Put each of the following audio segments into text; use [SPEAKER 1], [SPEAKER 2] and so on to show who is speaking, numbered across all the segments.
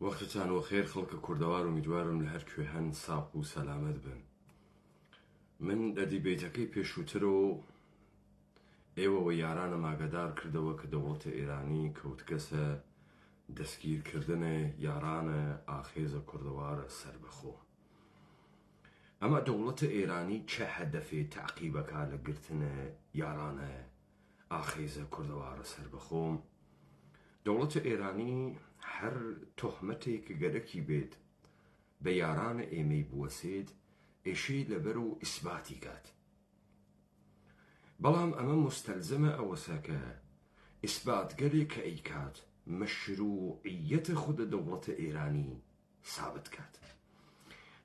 [SPEAKER 1] وەختتان وەخێر خەڵکە کوردەوار و میدوارم لە هەر کوێ هەن ساق و سەلامەت بن. من لە دیبێتەکەی پێشووتر و ئێوەوە یارانە ماگەدار کردەوە کە دەوڵەتە ئێرانی کەوتگەسە دەستگیرکردنە یارانە ئاخێزە کوردەوارە سەربەخۆ. ئەمە دەوڵەتە ئێرانی چه هەدەفێ تەعقیبەکە لە گرتنە یارانە ئاخێزە کوردەوارە سەربەخۆم. دەوڵەتە ئێرانی هەر تۆهمەتێک گەرەکی بێت بە یارانە ئێمەی بوەسێت ئێشەی لەبەر و ئیسباتی کات. بەڵام ئەمە مستەلزمە ئەوەسە کە ئیسباتگەرێک کە ئەیکات مەشروعیەتە خودە دەوڵەتە ئێرانی سابت کات.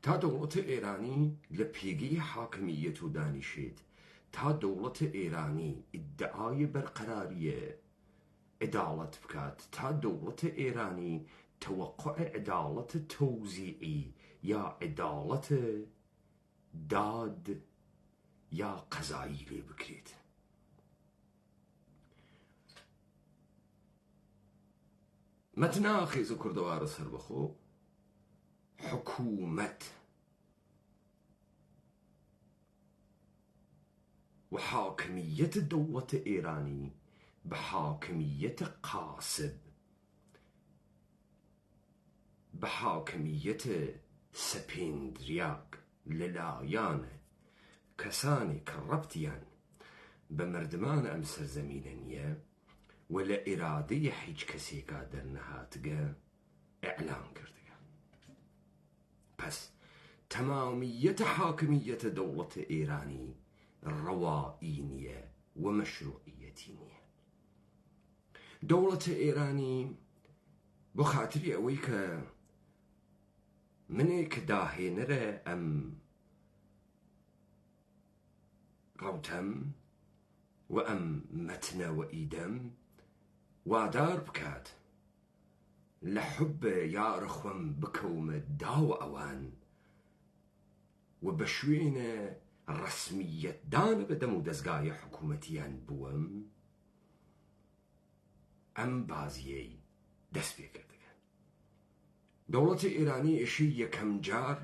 [SPEAKER 1] تا دەوڵەتە ئێرانی لە پێگەی حاکمیەت و دانیشێت، تا دەوڵەتە ئێرانی ئیدعای بەرقەراریە عدالت بکات، تا دەوڵەتە ئێرانی توقع عدالت تەوزیعی یا عدالت داد یا قەزایی لێ بکرێت. مەتنا ئاخێزە کوردەوارە سەربەخۆ حکوومەت و حاکمیەت دەوڵەتە ئێرانی بە حاکمیەتە قاسب، بە حاکمیەتە سەپێندریاک لەلایەنە کەسانی کە ڕەبتیان بە مردمانە ئەم سەرزەمینە نییە و لە ئێرادەی هیچ کەسێکا دەرنەهاتگە ئیعلام کردگە. پس تەمامیەتە حاکمیەتە دەوڵەتە ئێرانی ڕەوائی نییە و مەشروعیەتی نییە. دەوڵەتە ئێرانی بۆ خاتری ئەوەی کە منێک داهێنەرە ئەم ڕەوتەم و ئەم مەتنە و ئیدەم وادار بکات لە حوبە یارە خۆم بکەومە داوە ئەوان و بە شوێنە ڕەسمیەتدانە بەدەم و دەستگایە حکوومەتیان بووەم، ئەم بازیەی دەست پێ کردگەن. دەوڵەتە ئێرانی ئێشەی یەکەم جار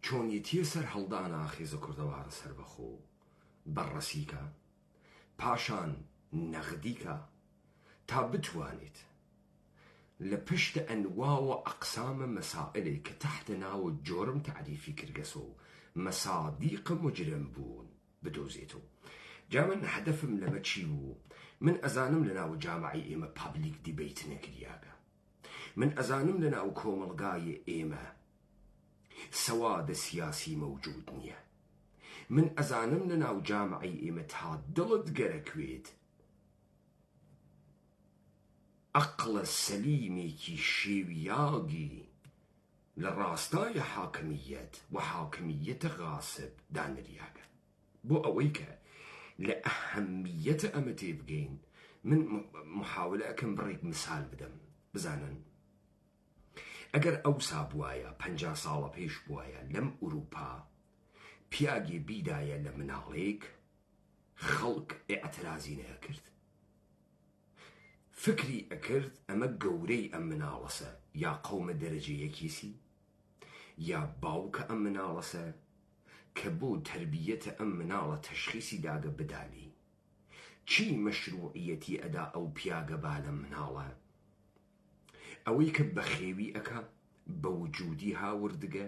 [SPEAKER 1] چۆنیەتیە سەر هەڵدانا ئاخێزە کوردەوارە سەربەخۆ بەڕەسیکە، پاشان نەغدیکە، تا بتوانێت لە پشتە ئەنوا و ئەقسامە مەسائلێک کە تەحتە ناوە جۆرم تعریفی کردگەسە و مەسادیقە مجرم بوون بدۆزێتەوە. جا من هەدەفم لەمە چی بوو؟ من ئەزانم لە ناو جامعی ئێمە پابلیک دیبیت نەکریاگە، من ئەزانم لە ناو کۆمەڵگای ئێمە سەوادە سیاسی مەوجود نییە، من ئەزانم لە ناو جامعی ئێمە تا دڵت گەرەکوێت ئەقڵە سەلیمێکی شێویاگی لە ڕاستای حاکمیەت و حاکمیەتە غاسب دانریاگە. بۆ ئەوەی کە لە ئەهەمیەتە ئەمە تێبگەین، من محاولە ئەکەم بڕێک مثال بدەم بزانن. ئەگەر ئەوسا بوایە 50 ساڵە پێش بوایە لەم ئوروپا پیاگێ بیدایە لە مناڵێک، خەڵک ئێعترازی نەکرد، فکری ئەکرد ئەمە گەورەی ئەم مناڵەسە، یا قەومە دەرەجەیەکیسی، یا باوکە ئەم مناڵەسە کە بۆ تربیەتە ئەم مناڵە تەشخیصی داگە بدالی. چی مەشروعیەتی ئەدا ئەو پیاگە با لە مناڵە؟ ئەوەی کە بەخێوی ئەکا، بە وجودی هاوردگە،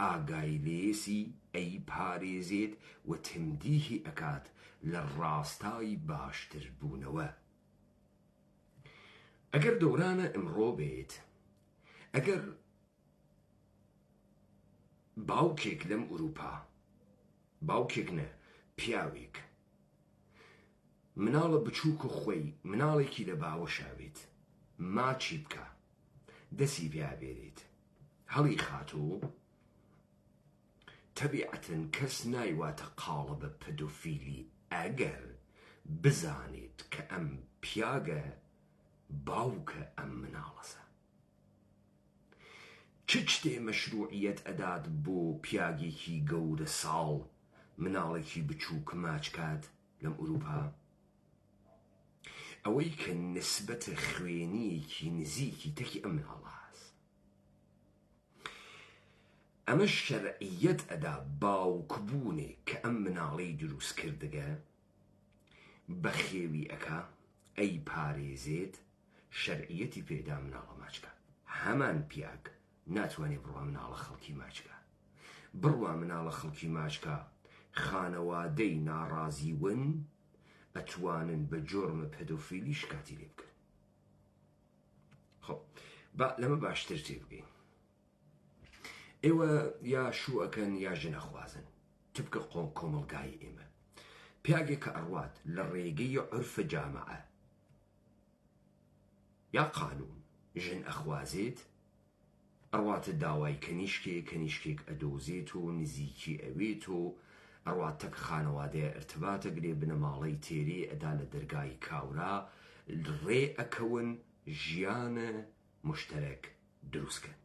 [SPEAKER 1] ئاگای لێسی ئەی پارێزێت و تمدیهی ئەکات لە ڕاستای باشتر بوونەوە. ئەگەر دەورانە ئەمڕۆ بێت، ئەگەر باوکێک لەم ئوروپا، باوکێک نە پیاوێک، مناڵە بچووکە خۆی مناڵێکی لە باوەشاوێت، ماچی بکە، دەسی پیابێرێت، هەڵی خاتۆ، تەبیعەتەن کەس نایواتە قاڵە بە پەدۆفیلی ئەگەر بزانێت کە ئەم پیاگە باوکە ئەم مناڵەسە. چ شتێ مەشروعیەت ئەدات بۆ پیاگێکی گەورە ساڵ مناڵێکی بچووک ماچکات لەم ئوروپا؟ ئەوەی کە نسبەتە خوێنیەکی نزیکی تەکی ئەم مناڵە هەست. ئەمە شەرعیەت ئەدا باوکبوونێ کە ئەم مناڵەی دروست کردگە بە خێوی ئەکا ئەی پارێزێت شەرعیەتی پێدا مناڵە ماچکە. هەمان پیاک ناتوانێت بڕوا مناڵە خەڵکی ماچکە. بڕوا مناڵە خەڵکی ماچکە خانەوادەی ناڕازی ون ئەتوانن بە جۆرمە پەدۆفیلی شکاتی لێ بکەن. خۆ لەمە باشتر تێ بگەین. ئێوە یا شووەکەن یا ژنەخوازن تبکە کۆمەڵگای ئێمە پیاگێک کە ئەڕوات لە ڕێگەی عورفە جامعە یا قانون ژن ئەخوازێت ئەڕواتە داوای کەنیشکێک ئەدۆزێت و نزیکی ئەوێت و ئەڕواتە خانەوادەیە ئەرتباتە گرێ بنە ماڵەی تێرێ ئەدا لە دەرگای کاورا ڕێ ئەکەون ژیانە مشتەرەک دروستکەن.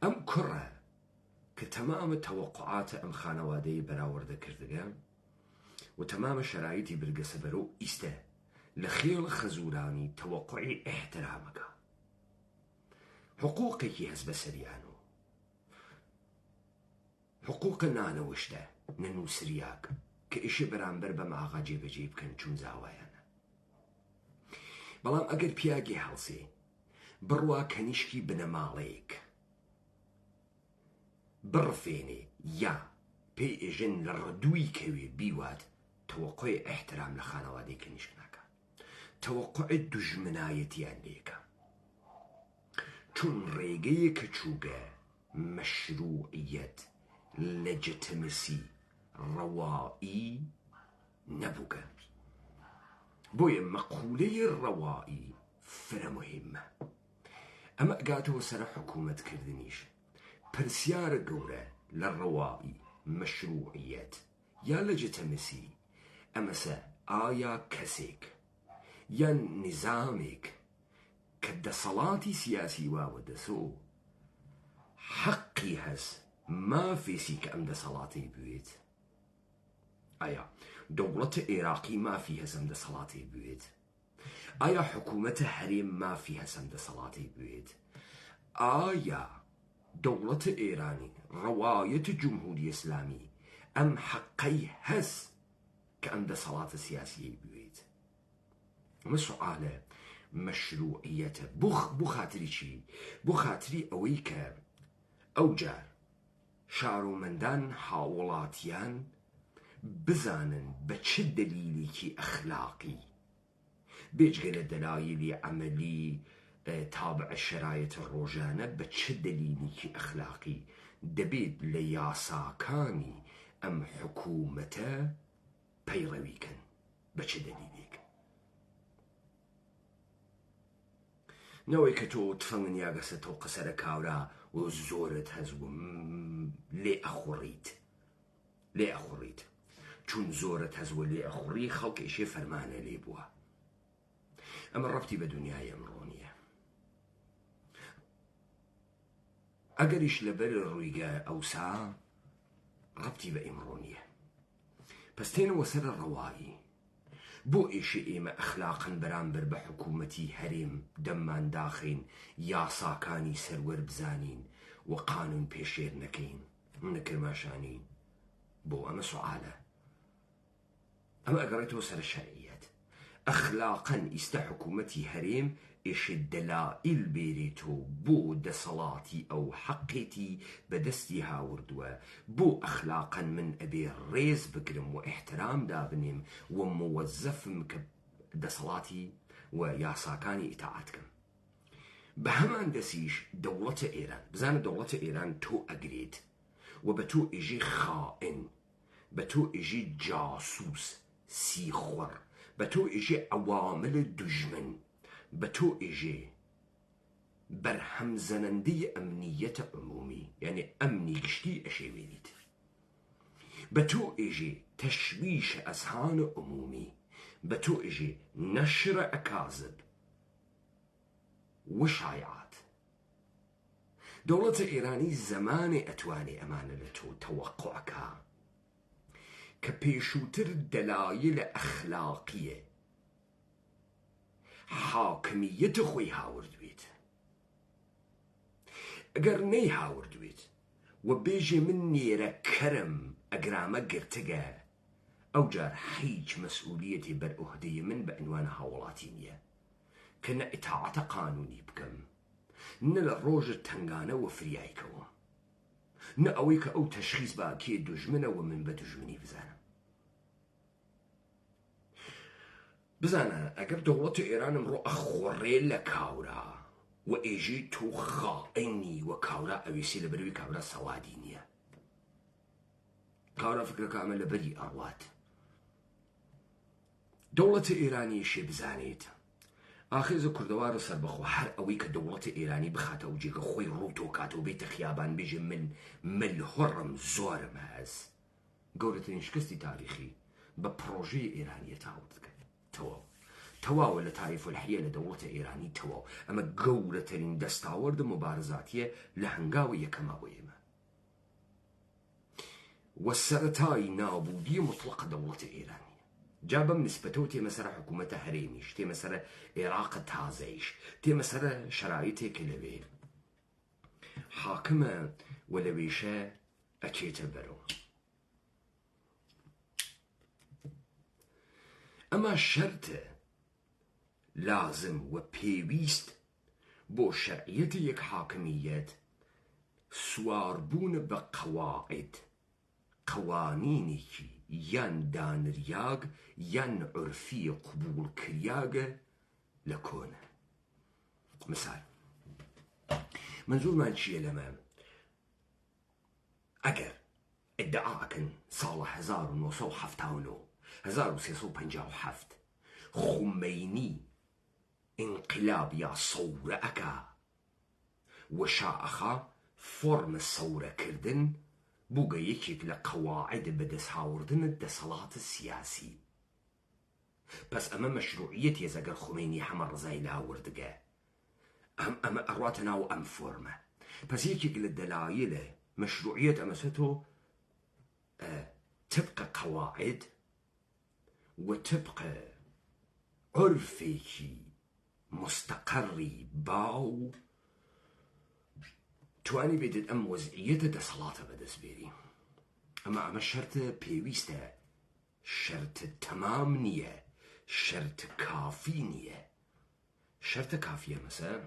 [SPEAKER 1] ئەم کوڕە کە تەمامە تەوەقعاتە ئەم خانەوادەی بەراوردە کردگە و تەمامە شەرایەتی برگەسە بەرەو ئیستە لە خێڵ خەزورانی تەوەقعی ئەحترامەکە حقوقێکی هەست بە سەریان و حقوقە نانەوشتە نەنووسریاک کە ئیشە بەرامبەر بە ماغا جێبەجێ بکەن چون زاوایانە. بەڵام ئەگەر پیاگی هەڵسێ بڕوا کەنیشکی بنەماڵەیەک بڕفێنێ یا پێی ئێژن لە ڕدووی کەوێ بیوات تەوەقعی ئەحترام لە خانەوادەی کەنیشک ناکە، تەوەقعی دوژمنایەتیان لێکە، چون ڕێگەیە کە چووگە مەشروعیەت لەجتمسی ڕەوائی نەبووگە. بۆیە مەقولەی ڕەوائی فرە مهمە. ئەمە ئەگاتەوە سەر حکوومەتکردنیش پرسیارە گەورە لە ڕەوائی مەشروعیەت یا لەجتمسی ئەمەسە ئایا کەسێک یان نظامێک کە دەسەڵاتی سیاسی واوە دەسۆ حەقی هەست مافێسی کە ئەم دەسەڵاتی بوێت؟ ئایا دەوڵەتە عێراقی مافی هەست ئەم دەسەڵاتی بوێت؟ ئایا حکوومەتە هەرێم مافی هەست ئەم دەسەڵاتی بوێت؟ ئایا دەوڵەتە ئێرانی ڕەوایەتە جمهوری ئیسلامی ئەم حەقەی هەست کە ئەم دەسەڵاتە سیاسی بوێت؟ ئەمە سوالە مەشروعیەتە. بۆ خاتری چی؟ بۆ خاتری ئەوەی کە ئەو جار شارۆمەندان هاوڵاتیان بزانن بە چ دەلیلێکی ئەخلاقی بێجگە لە دەلایلی عەمەلی تابع شەرایەتە ڕۆژانە بە چ دەلیلێکی ئەخلاقی دەبێت لە یاساکانی ئەم حکوومەتە پەیڕەویکەن، بە چ دەلیلێک. نەوەی کە تۆ تفەنگن یاگەسە تۆ قەسەرە کاورا و زۆرت هەزبوو لێ ئەخوڕیت چون زۆرت هەزوە لێ ئەخوڕی خەڵکیشێ فەرمانە لێ بووە. ئەمە ڕەبتی بە دنیای ئەمڕۆ نییە. ئەگەریش لەبەر ڕوویگە ئەوسا ڕەبتی بە ئیمڕۆ نییە. پس تێنەوە سەر ڕەوایی بۆ ئێشە ئێمە ئەخلاقن بەرامبەر بە حکوومەتی هەرێم دەممان داخین یاساکانی سەروەر بزانین و قانون پێشێر نەکەین نەکرماشانی. بۆ ئەمە سوالە. ئەمە ئەگەڕێتەوە سەر شەرعیەت. ئەخلاقەن ئیستە حکوومەتی هەرێم ئێشە دەلائیل بێرێتەوە بۆ دەسەڵاتی ئەو حەقێتی بەدەستی هاوردووە. بۆ ئەخلاقەن من ئەبێ ڕێز بگرم و ئیحترام دابنێم و موەزەفم کە دەسەڵاتی و یاساکانی ئیتاعەتکەم. بە هەمان دەسیش دەوڵەتە ئێران بزانە دەوڵەتە ئێران تۆ ئەگرێت و بە تۆ ئێژێ خائن، بە تۆ ئێژێ جاسووس سیخۆڕ، بە تۆ ئێژێ ئەوامل دوژمن، بە تۆ ئێژێ بەرهەمزەنەندەی ئەمنیەتە عمومی یعنی ئەمنی گشتی ئەشێوێنیت، بە تۆ ئێژێ تەشویشە ئەزهانە عمومی، بە تۆ ئێژێ نەشرە ئەکاذب و شایعات. دەوڵەتە ئێرانی زەمانێ ئەتوانێ ئەمانە لە تۆ تەوەقعکە کە پێشووتر دەلایل ئەخلاقیە حاکمیەتە خۆی هاوردوێت. ئەگەر نەی هاوردوێت وبيجي من نيرة كرم أقرامة قرتقى أو جار حيج مسؤوليتي بالأهدية من بعنوانها ولاتينية كنا إطاعة قانوني بكم نل الروج التنغانة وفريايكو نأويك أو تشخيص باكي دجمنة ومن بدجمني بزانا أقر دولة إيران مرو أخوري لكاورا وإيجي تو خائني وكاورا أويسي لبروي كاورا سوادينية كاورا فكرة كامل لبري أروات دولة إيراني شي بزانيت آخر كردوار سربخو هر أويك دولة إيراني بخاتا وجيك خوي روتو كاتو بيت خيابان بيجي من الهرم زور ماز قولتين شكستي تاريخي ببروجي إيرانية تاودك توا ولا تعرفوا الحياة لدولة إيراني توا أما قولة دستاورد مبارزاتية لهنقاوية كما ويما والسرطاي نابودية مطلقة دولة إيرانية جابا نسبته تي مسار حكومة هريميش تي مسار عراق تازيش تي مسار شرائط كلبي حاكمة ولويشة أكيت برو أما الشرط لازم وبيويست بو شرعية يك حاكميات سواربون بقواعد قوانينيكي يان دانرياغ يان عرفي قبول كرياغ لكونه مثال منظور ما نشي لما أجر ادعاكن صالح 1957 خميني انقلاب يا صورة أكا وشاءخا فرم الصورة كردن بوغا يكيك لقواعد بدس هاوردن الدسالات السياسي بس أما مشروعية يزاقر خميني حمر زي لاوردقا أما أرواتنا وأم فرمة بس يكيك للدلائل مشروعية أمسته تبقى قواعد وتبقى عرفي مستقري باو تواني بدت أم وزعية دسالات بدس بيري أما الشرط بيويسته شرط تمام نية شرط كافي نية شرط كافية مثلا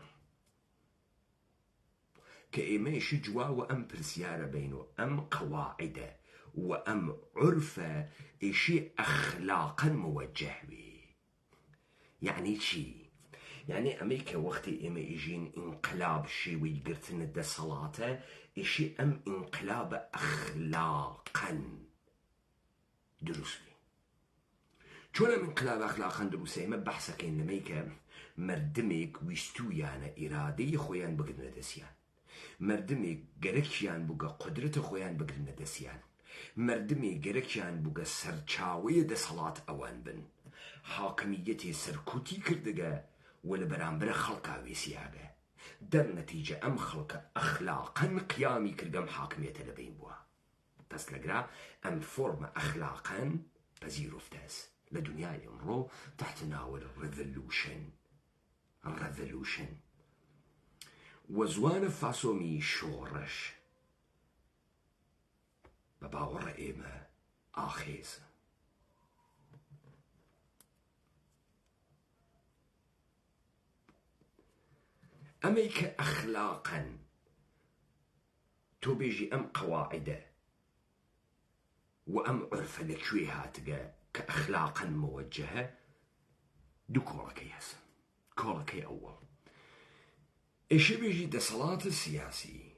[SPEAKER 1] كإيميش جوا وأم برسيارة بينه أم قواعده وأم عرفة إشي أخلاقا موجه بي يعني شي يعني أمريكا وقتي إما يجين انقلاب شي ويقرتن الدا صلاته إشي أم انقلاب أخلاقا دروسي شون انقلاب أخلاقا دروسي ما بحثك إن أمريكا مردمك ويستويانا إرادي خويان بقرن دسيان مردمك قركيان بقى قدرة خويان بقرن دسيان مردمي قركيان بقى سرچاوية دا صلاة أوان بن حاكميتي سركوتي كردقا ولا برامبر خلقا ويسياقا در نتيجة أم خلقا أخلاقا قيامي كردقا حاكمية لبين بوا بس لقرا أم فورم أخلاقا بزيرو فتاس لدنيا يمرو تحت ناول الريفولوشن وزوان فاسومي شورش بباور إيما آخيز أميك أخلاقا تو بيجي أم قواعده وأم عرفة لكويهاتك كأخلاقا موجهة دو كوركي هسن كوركي أول إيش بيجي دا صلاة السياسي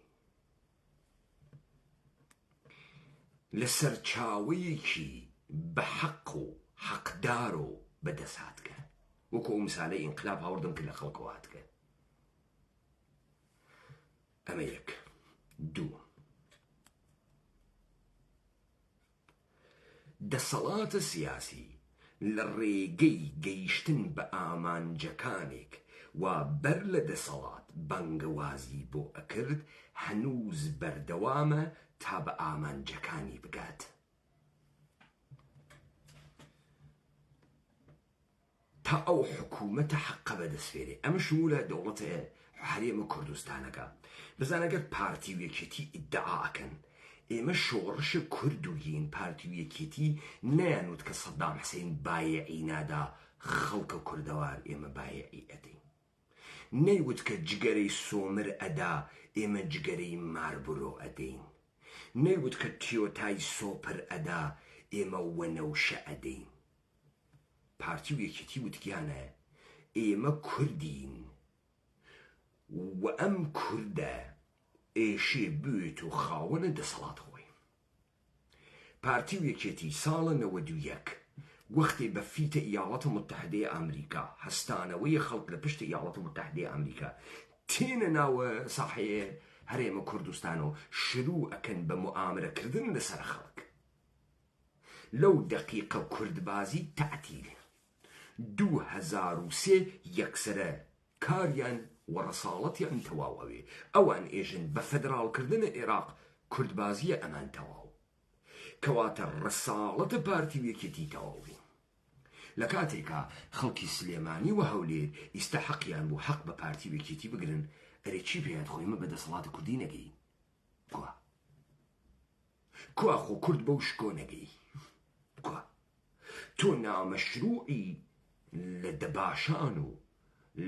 [SPEAKER 1] لسرچاويكي بحقو حقدارو بدساتك وكو مثالي انقلاب هاوردن كل خلقواتك أميك دو دا صلاة السياسي للريقي قيشتن بآمان جكانك وبرل دا صلاة بانقوازي بو أكرد هنوز بردوامة تاب آمان جكاني بقات تا أو حكومة حق بدسفيري أم شمولة دولة هەرێمە کوردستانەکە بزان ئەگەر پارتی و یەکێتی ئیدعاکەن ئێمە شۆڕشە کورد و ین پارتی و یەکێتی نەیانوت کە سەدام حسین بایعی نادا خەڵکە کوردەوار ئێمە بایعی ئەدەین نەیوت کە جگەرەی سۆمر ئەدا ئێمە جگەرەی ماربرۆ ئەدەین نەیوت کە تیۆتای سۆپر ئەدا ئێمە وەنەوشە ئەدەین پارتی و یەکێتی وتگیانە ئێمە کوردین و ئەم کوردە ئێشێ بوێت و خاوەنە دەسەڵات خۆی پارتی و یەکێتی ساڵە 91 وەختێ بە فیتە ئیاڵەتە متحدەی ئەمریکا هەستانەوەی خەڵک لە پشتە ئیاڵەتە متحدەی ئەمریکا تێنە ناوە ساحەیە هەرێمە کوردستان و شروع ئەکەن بە موئامرەکردن لەسەر خەڵک لەو دەقیقە کوردبازی تەعتیل 2003 یەکسرە کاریان وەڕەساڵەتیان تەواو ئەوێ ئەوان ئێژن بە فەدراڵکردنە عێراق کوردبازیە ئەمان تەواو کەواتە ڕەساڵەتە پارتی و یەکێتی تەواوی لە کاتێکا خەڵکی سلێمانی و هەولێر ئیستا حەقیان بوو حەق بە پارتی و یەکێتی بگرن ئەرێ چی پێیان خۆیمە بە دەسەڵاتە کوردی نەگەی کوا خۆ کورد بەو شکۆ نەگەی کوا تۆ نامەشروعی لە دەباشان و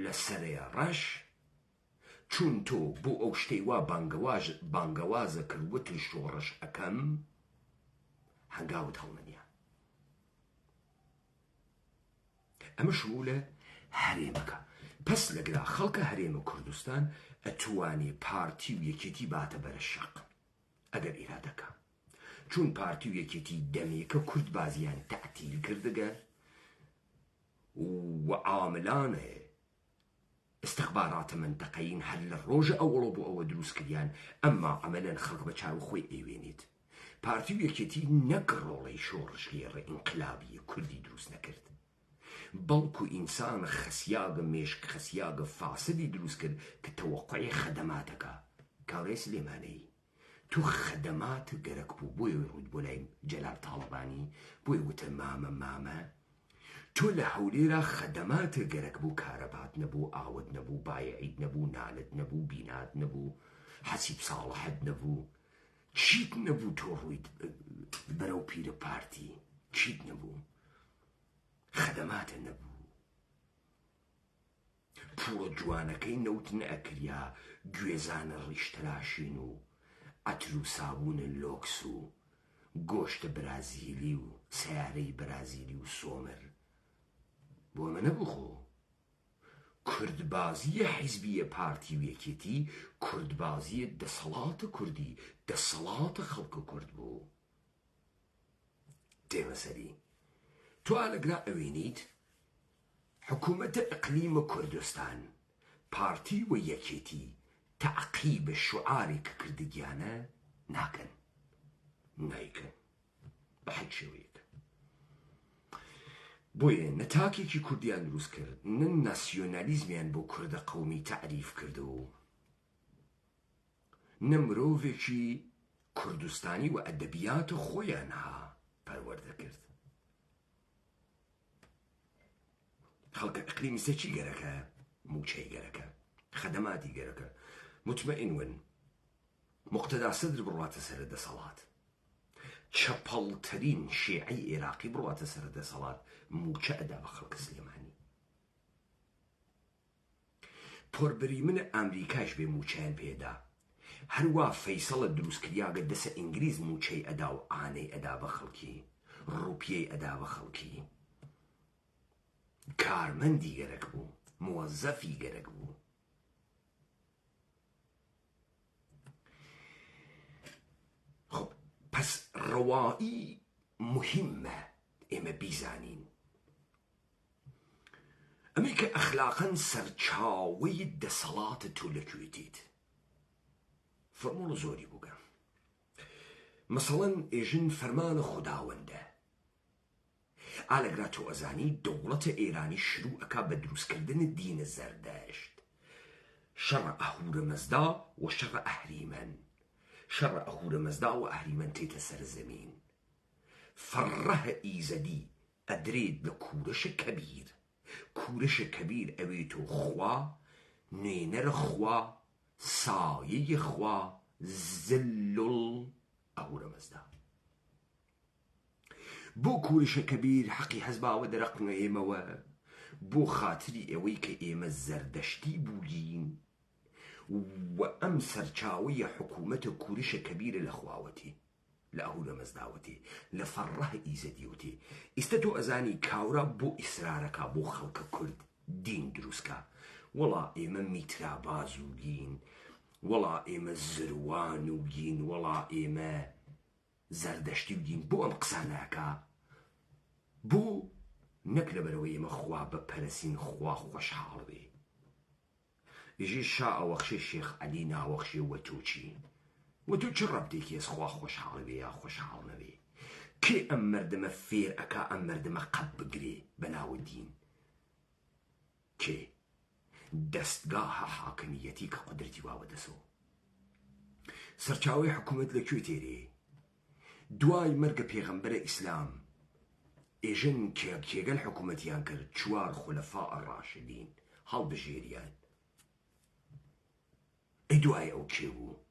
[SPEAKER 1] لە سەرەیە ڕەش چون تۆ بۆ ئەو شتەی وا بانگەوازە کردوتر شۆڕش ئەەکەم هەنگاوت هەڵمەنیە ئەمە شمولە هەرێمەکە پس لەگرا خەڵکە هەرێمە کوردستان ئەتوانێ پارتی و یەکێتی باتە بەرە شەق ئەگەر ئیرادەکە چون پارتی و یەکێتی دەمێکە کورد بازیان تەعتیل کردگە و عاملانە استخباراتە منتەقەین هەر لە ڕۆژە ئەوڵۆ بۆ ئەوە دروست کردیان ئەمما ئەمەلەن خەڵک بە چاو خۆی ئەیوێنێت پارتی و یەکێتی نەک ڕۆڵەی شۆڕژێڕە ئینقلابیە کوردی دروست نەکرد بەڵکو ئینسان خەسیاگە مێشک خەسیاگە فاسدی دروست کرد کە تەوەقعی خەدەماتەکە کاورێ سلێمانەی تو خەدەمات گەرەک بوو بۆی ڕوود بۆ لای جەلال تاڵەبانی بۆی وتە مامە تۆ لە هەولێرە خەدەماتە گەرەک بوو کارەبات نەبوو ئاوت نەبوو بایعید نەبوو نانت نەبوو بینات نەبوو حەسیب ساڵحەت نەبوو چیت نەبوو تۆ ڕوویت بەرەو پیرە پارتی چیت نەبوو خەدەماتە نەبوو پوڵە جوانەکەی نەوت نەئەکریا گوێزانە ڕیشتەراشین و ئەتر و سابوونە لۆکس و گۆشتە برازیلی و سیارەی برازیلی و سۆمر بۆ ئەمە نەبوو خۆ کوردبازیە حیزبیە پارتی و یەکێتی کوردبازیە دەسەڵاتە کوردی دەسەڵاتە خەڵکە کورد بوو تێمەسەری تو ئالەگرا ئەوێنیت حکوومەتە ئەقلیمە کوردستان پارتی و یەکێتی تەعقیبە شوعاری کە کردگیانە ناکەن نایکەن بە هیچ شێوەیەک بۆیە نەتاکێکی کوردیان دروست کرد نن ناسیۆنالیزمیان بۆ کوردە قەومی تعریف کرد و نە مرۆڤێکی کوردستانی و ئەدەبیات و خۆیان ها پەروەردە کرد خەڵکە ئەقلیمی سەچی گەرەکە موچەی گەرەکە خەدەماتی گەرەکە مطمئن ون مقتەدا سەدر بڕواتە سەرە دەسەڵات چەپەڵترین شیعی عێراقی بڕواتە سەرە دەسەڵات موچە ئەدا بە خەڵکە سلێمانی پۆربەری منە ئەمریکاش بێ موچەیان پێدا هەروە فەیسەڵە دروستکریاگە دەسە ئینگلیز موچەی ئەدا و ئانەی ئەدا بە خەڵکی ڕوپیەی ئەدا بە خەڵکی کارمەندی گەرەک بوو موەزەفی گەرەک بوو خب پس ڕەوایی مهمە ئێمە بیزانین ئەمەی کە ئەخلاقەن سەرچاوەی دەسەڵاتە تۆ لەکوێتیت فەرموڵە زۆری بووگە مەسەڵەن ئێژن فەرمانە خوداوەندە ئالەگرا تۆ ئەزانی دەوڵەتە ئێرانی شروعەکە بە دروستکردن دینە زەردەشت شەڕە ئەهورە مەزدا و شەڕە ئەهریمەن شەڕە ئەهورە مەزدا و ئەهریمەن تێتە سەر زەمین فەڕەهە ئیزەدی ئەدرێت لە کوورەشە کەبیر ئەوێت و خوا نێنەرە خوا سایەی خوا زلل ئەهورە مەزدا بۆ کوورشە کەبیر حەقی حەزباوە دەرەقنە ئێمەوە بۆ خاتری ئەوەی کە ئێمە زەردەشتی بووین و ئەم سەرچاوەیە حکوومەتە کوورشە کەبیرە لە خواوەتی لە ئەهورە مەزداوەتی لە فەڕەح ئیزەدیوتی ئیستە تۆ ئەزانی کاورا بۆ ئیسرارەکە بۆ خەڵکە کورد دین دروستکە وەڵا ئێمە میتراباز و گین وەڵا ئێمە زروان و گین وەڵا ئێمە زەردەشتی و گین بۆ ئەم قسانەکە بۆ نەک لەبەرەوەی ئێمە خوا بەپەرسین خوا خۆشحاڵ بێ ئێژێ شا ئەوەخشێ شێخ عەلی ناوەخشێ وە تۆ چی وە تۆ چ ڕەبتێکی هەست خوا خۆشحاڵ بێ یا خۆشحاڵ نەبێ کێ ئەم مەردەمە فێر ئەکا ئەم مەردەمە قەت بگرێ بەناوە دین کێ دەستگاهە حاکمیەتی کە قودرەتی واوە دەسۆ سەرچاوەی حکوومەت لەکوێ تێرێ دوای مەرگە پێغەمبەرە ئیسلام ئێژن کێگەل حکوومەتیان کرد چوار خولەفا ڕاشدین هەڵبژێریان ئەی دوای ئەو کێ بوو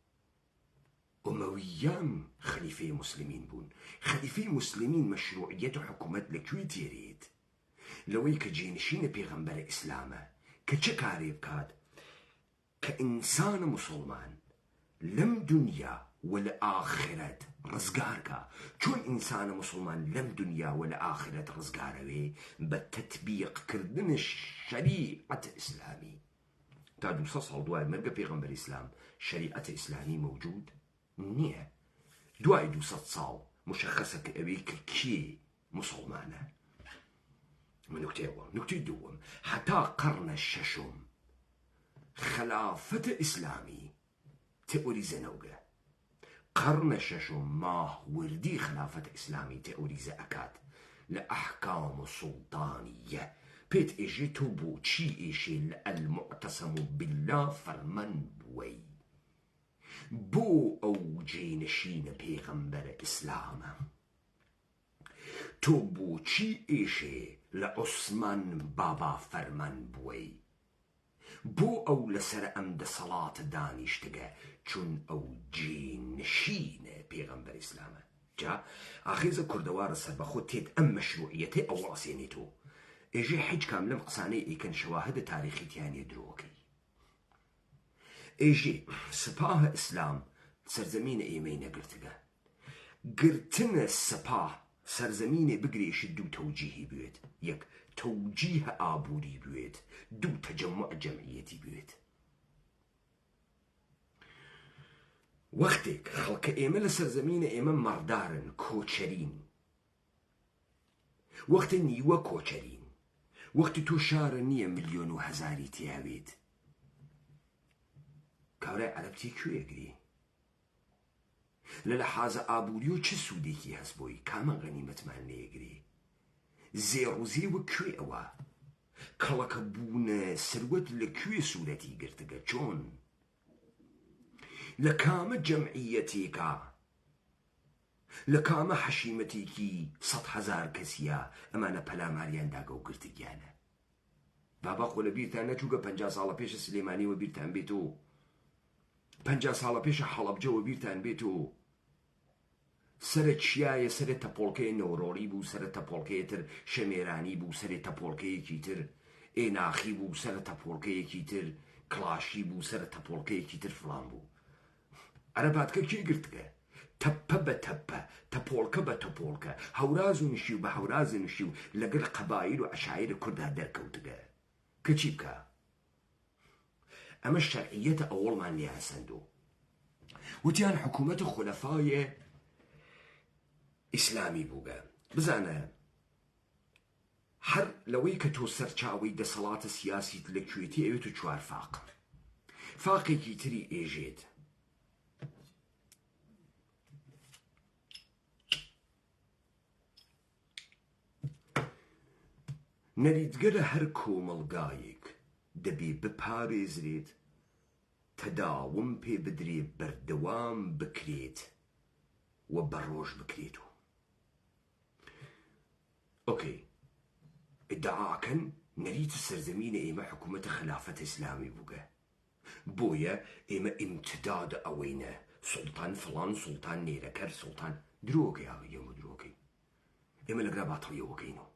[SPEAKER 1] ئومەویان خەلیفەی موسلمین بوون خەلیفەی موسلمین مەشروعیەت و حکوومەت لەکوێ تێرێت لەوەی کە جێنشینە پێغەمبەرە ئیسلامە کە چه کارێ بکات کە ئینسانە موسڵمان لەم دنیا و لە ئاخرەت ڕزگارکە چۆن ئینسانە موسڵمان لەم دنیا و لە ئاخرەت ڕزگارەوێ بە تەتبیقکردن شەریعەت ئیسلامی تا 200 ساڵ دوای مەرگە پێغەمبەر ئیسلام شەریعەتە ئیسلامی مەوجود نییە دوای 200 ساڵ مشخصە کە ئەوەی کە کێ موسڵمانە نکتەی دووەم حتا قەرنە شەشم خلافەتە ئیسلامی تئۆریزە نەوگە قەرنە شەشم ماهوردی خلافەتە ئیسلامی تئۆریزە ئەکات لە ئەحکام و سوڵتانیە پێت ئێژێ تۆ بۆچی ئێشێ لە ئەلموعتەسەم بالله فەرمەن بووەی بۆ ئەو جێنشینە پێغەمبەرە ئیسلامە تۆ بۆچی ئێشێ لە عوسمان بابا فەرمان بووەی بۆ ئەو لەسەر ئەم دەسەڵاتە دانیشتگە چون ئەو جێنشینە پێغەمبەر ئیسلامە جا ئاخێزە کوردەوارە سەربەخۆ تێت ئەم مەشروعیەتەی ئەو ڕاستێنێتۆ ئێژێ حیج کام لەم قسانەی ئیکەن شەواهدە تاریخیتیانێ درۆکەی ئێژێ سپاه ئیسلام سەرزەمینە ئێمەی نەگرتگە گرتنە سپاه سەرزەمینێ بگرێشت دوو تەوجیهی بوێت یەک تەوجیهە ئابووری بوێت دوو تەجەموع جەمعیەتی بوێت وەختێک خەڵکە ئێمە لە سەرزەمینە ئێمە مەڕدارن کۆچەرین وەختە نیوە کۆچەرین وەختی تۆ شارە نییە ملیۆن و هەزاری تیاوێت کاورای عەرەبتی کوێگری لە لەحازە ئابووری و چه سوودێکی هەست بۆی کامە غەنیمەتمان لێگری زێڕوزێ وە کوێ ئەوە کەڵەکە بوونە سەروەت لە کوێ سوورەتی گرتگە چۆن لە کامە جەمعیەتێکە لە کامە حەشیمەتێکی 100,000 کەسیە ئەمانە پەلاماریان داگە و گرتگیانە بابا خۆ لە بیرتان نەچووگە 50 ساڵە پێشە سلێمانیوە بیرتان بێت و 50 ساڵە پێشە حەڵەبجەوە بیرتان بێت و سەرە چیایە سەرە تەپۆڵکەی نەورۆڕی بوو سەرە تەپۆڵکەیەتر شەمێرانی بوو سەرە تەپۆڵکەیەکی تر ئێناخی بوو سەرە تەپۆڵکەیەکی تر کلاشی بوو سەرە تەپۆڵکەیەکی تر فڵان بوو عەرەباتکە کێ گرتگە تەپە بە تەپە تەپۆڵکە بە تەپۆڵکە هەوراز و نشی و بە هەوراز نشی و لەگەڵ قەبایل و عەشایر کوردا دەرکەوتگە کە چی بکە ئەمە شەرعیەتە ئەوڵمان لێ هەسەندوو وتیان حکوومەتە خولەفایە ئیسلامی بووگە بزانە هەر لەوەی کە تۆ سەرچاوەی دەسەڵاتە سیاسیت لەکوێتی ئەوێت و چوار فاق فاقێکی تری ئێژێت نەریتگەرە هەر کۆمەڵگایەک دەبێ بپارێزرێت تەداوم پێ بدرێ بەردەوام بکرێت و بەڕۆژ بکرێت و ئۆکەی ئیدعاکەن نەریتە سەرزەمینە ئێمە حکوومەتە خلافەت ئیسلامی بووگە بۆیە ئێمە ئیمتداد ئەوەینە سوڵتان فڵان سوڵتان نێرەکەر سوڵتان درۆکەی ئێمە درۆکەی ئێمە لەگرا باتڵیەوەکەینەوە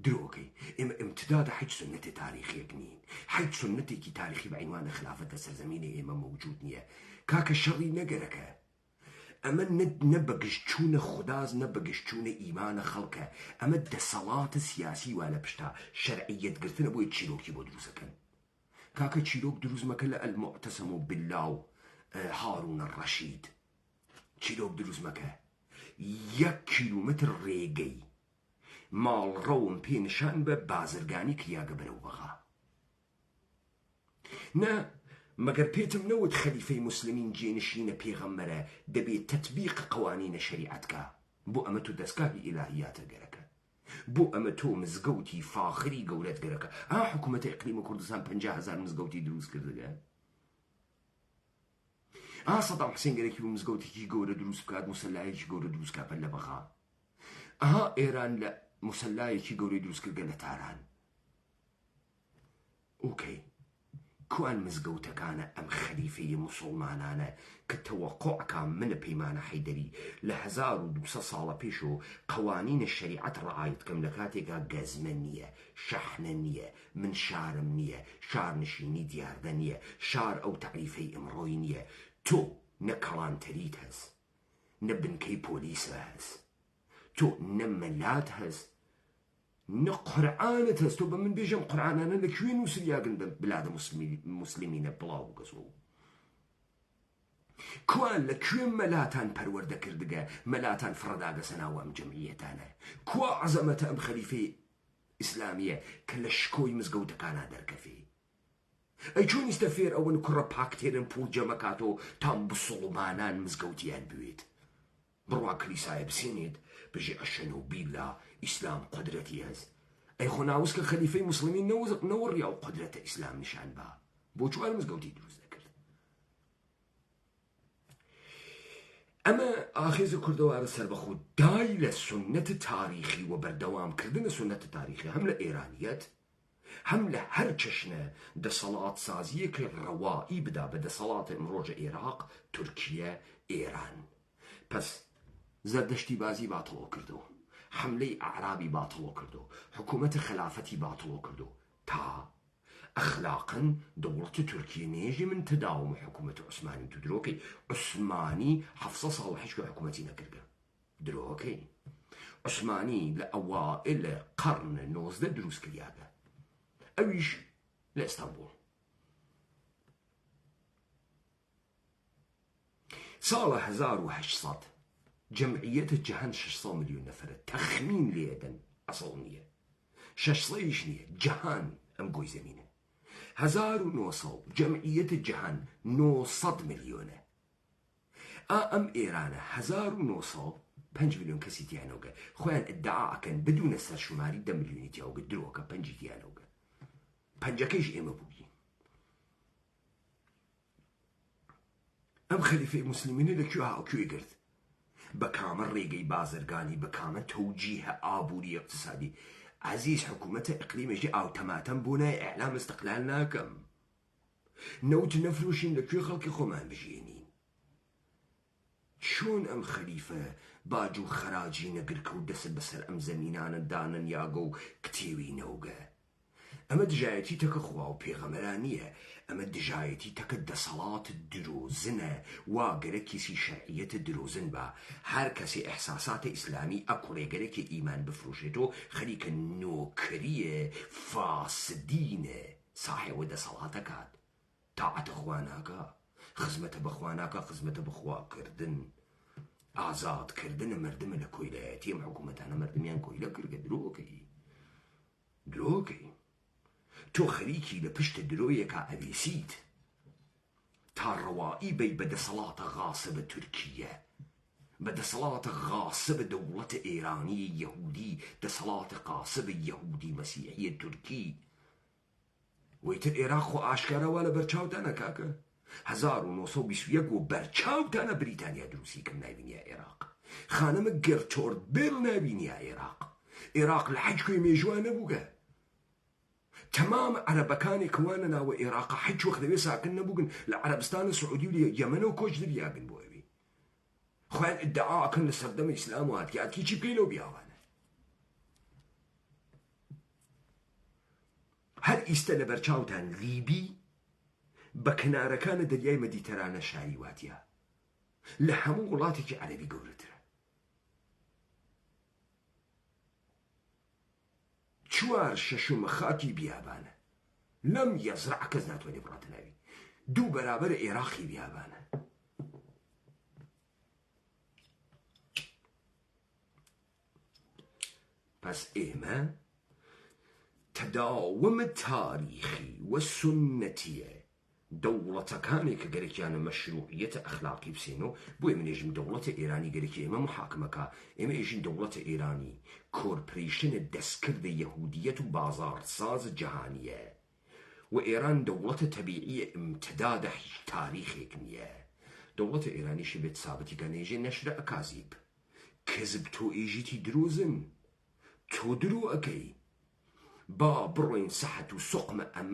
[SPEAKER 1] درۆکەی ئێمە ئیمتدادە حیچ سنەتی تاریخیەک نین حیچ سنەتێکی تاریخی بە عنوانە خلافەتە سەرزەمینە ئێمە موجود نییە کاکە شەڕی نەگەرەکە ئەمە نە بەگشتچوونە خوداز نە بەگشتچوونە ئیمانە خەڵکە ئەمە دەسەڵاتە سیاسی وا لە پشتا شەرعیەتگرتنە بۆی چیرۆکی بۆ دروستەکەن کاکە چیرۆک دروست مەکە لە ئەلموعتەسەم و بالله و هاڕونە ڕەشید چیرۆک دروست مەکە 1 کیلومتر ڕێگەی ماڵڕەوم پێ نیشان بە بازرگانی کریاگە بەرەو بەغا نە مەگەر پێتم نەوت خەلیفەی موسلمین جێنشینە پێغەمبەرە دەبێت تەطبیق قوانینە شەریعەتکە بۆ ئەمە تو دەستگاهی ئیلاهیاتە گەرەکە بۆ ئەمە تۆ مزگەوتی فاخری گەورەت گەرەکە حکوومەتە ئیقلیمە کوردستان 50,000 مزگەوتی دروست کردگە سەدام حوسێن گەرەکی بوو مزگەوتێکی گەورە دروست بکات موسەلایەکی گەورە دروست کات لە بەغا ئێران لە موسەلایەکی گەورەی دروست کردگە لە تاران ئۆکەی کوان مزگەوتەکانە ئەم خەلیفەی موسڵمانانە کە تەوەقوعکە منە پەیمانە حەیدەری لە 1200 ساڵە پێش و قوانینە شەریعەت ڕعایت کەم لە کاتێکا گەزمە نییە شەحنە نییە من شارم نییە شارنشینی دیاردە نییە شار ئەو تعریفەی ئەمڕۆی نییە تۆ نە کەڵانتەریت هەست نە بنکەی پۆلیسە هەست تۆ نە مەلات هەست نە قورعانت هەست تۆ بە من بێژەم قورعانانە لەکوێ نووسریاگن بلادە موسلیمینە بڵاو گەزۆ کوان لەکوێ مەلاتان پەروەردە کردگە مەلاتان فڕەداگەسە ناو ئەم جەمعیەتانە کوا عەزەمەتە ئەم خەلیفەی ئیسلامیە کە لە شکۆی مزگەوتەکانە دەرکەفێ ئەی چۆن ئیستە فێر ئەوەن کوڕە پاکتێرن پوڵ جەمەکاتەوە تام بسڵمانان مزگەوتیان بوێت بڕوا کلیسایە بسێنێت بژێ ئەشەنە و بیلا ئیسلام قدرەتی هەست ئەی خۆ ناووس کە خەلیفەی موسڵمین نەوەڕیا و قدرەتە ئیسلام نیشان با بۆ چوار مزگەوتی دروست دەکرد ئەمە ئاخێزە کوردەوارە سەربەخۆ دای لە سنەتە تاریخی و بەردەوامکردنە سنەتە تاریخی هەم لە ئێرانیەت هەم لە هەر چەشنە دەسەڵات سازیەکە ڕەوائی بدا بە دەسەڵاتە ئەمڕۆژە عێراق تورکیە ئێران پس زەردەشتی بازی باتڵۆ کردو حملەی ئەعرابی باتڵۆ کردو حکوومەتە خلافەتی باتڵۆ کردو تا ئەخلاقن دەوڵەتە تورکیە نێژی من تداوم حکوومەتە عوسمانی تو درۆکەی عوسمانی 700 ساڵ حیچ حکوومەتی نەکردە درۆکەی عوسمانی لە ئەوائل قەرن 19 دروست کردیاگە ئەویش لە ئەستانبوڵ ساڵە 1800 جەمعیەتە جەهان 600 ملیۆن نەفەرە تەخمین لێدەن ئەسڵ نییە 600 نییە جەهان ئەم گۆی زەمینە 1900 جەمعیەتە جەهان 900 ملیۆنە ئەم ئێرانە 1900 5 ملیۆن کەسی تیانەوەگە خۆیان ئەدعا ئەکەن بدونە سەرشماری 10 ملیۆنی تیاوگە درۆکە 5 تیانەوەگە پەنجەکەیش ئێمە بووین ئەم خەلیفەی موسلیمینە لەکوێ گرت بە کامە ڕێگەی بازرگانی بە کامە تەوجیهە ئابووری اقتصادی عزیز حکوومەتە ئیقلیمێکی ئاوتەماتەم بۆ نای ئیعلام ئیستیقلال ناکەم نەوت نەفرۆشین لەکوێ خەڵکی خۆمان بژێنین چۆن ئەم خەلیفە باج و خەراجی نەگرکە و دەست بەسەر ئەم زەمینانە دانن یاگە و کتێوی نەوگە ئەمە دژایەتی تەکە خوا و پێغەمەران نییە ئەمە دژایەتی تەکە دەسەڵات درۆزنە وا گەرەکیسی شەرعیەتە درۆزن بە هەر کەسی ئەحساساتە ئیسلامی ئەکوڕێگەرێکی ئیمان بفرۆشێتەوە خەریکە نۆکەریە فاسدینە ساحێوە دەسەڵاتەکات تاعەتە خوا ناکە خزمەتە بەخوا ناکە خزمەتە بەخواکردن ئازادکردنە مردمە لە کۆیلایەتی ئەم حکوومەتانە مردمیان کۆیلە کردگە درۆکەی تۆ خەریکی لە پشتە درۆیەکە ئەوێسیت تا ڕەوائی بەی بە دەسەڵاتە غاسبە تورکیە بە دەسەڵاتە غاسبە دەوڵەتە ئێرانی یەهودی دەسەڵاتە قاسبە یەهودی مەسیحیە تورکی وەیتر عێراق خۆ ئاشکارەوە لە بەرچاوتانە کاکە 1921 و بەرچاوتانە بریتانیا دروستی کەم نابینیە عێراق خانەمە گەرچۆرد بێڵ نابینیە عێراق لە حەج کوێ مێژوان نەبووگە تمام عربەکانی کەوانە ناوە عێراق هیچ وەخت لەوێ ساکن نەبووگن لە عەرەبستان سعودی و یەمەن و کۆچ دەریاگن بۆ ئەوی خۆیان ئیدعاکەن لە سەردەمە ئیسلام و هاتیاتی چی بکەین لەو بیاوانە هەر ئیستە لە بەرچاوتان لیبی بە کنارەکانە دەریای مەدیتەرانە شاری واتیە لە هەموو وڵاتێکی عەرەبی گەورەترە چوار شەشمە خاکی بیابانە لەم یەزرع کەس ناتوانێت بڕاتە ناوی دوو بەرابەر عێراقی بیابانە پس ئێمە تەداوم تاریخی و سنەتیە دەوڵەتەکانێک کە گەرەکیانە مەشروعیەتە ئەخلاقی بسێن و بۆیە منێژم دەوڵەتە ئێرانی گەرەکی ئێمە محاکمەکە ئێمە ئێژین دەوڵەتە ئێرانی کۆرپۆریشنە دەستکردە یەهودیەت و بازاڕساز جەهانیە و ئێران دەوڵەتە تەبیعیە ئیمتدادە هیچ تاریخێک نییە دەوڵەتە ئێرانیشی بێت سابەتی کەنێژێ نەشرە ئەکازیب کەزب تۆ ئێژیتی درۆزن تۆ درۆ ئەەکەی با بڕۆین سەحەت و سوقمە ئەم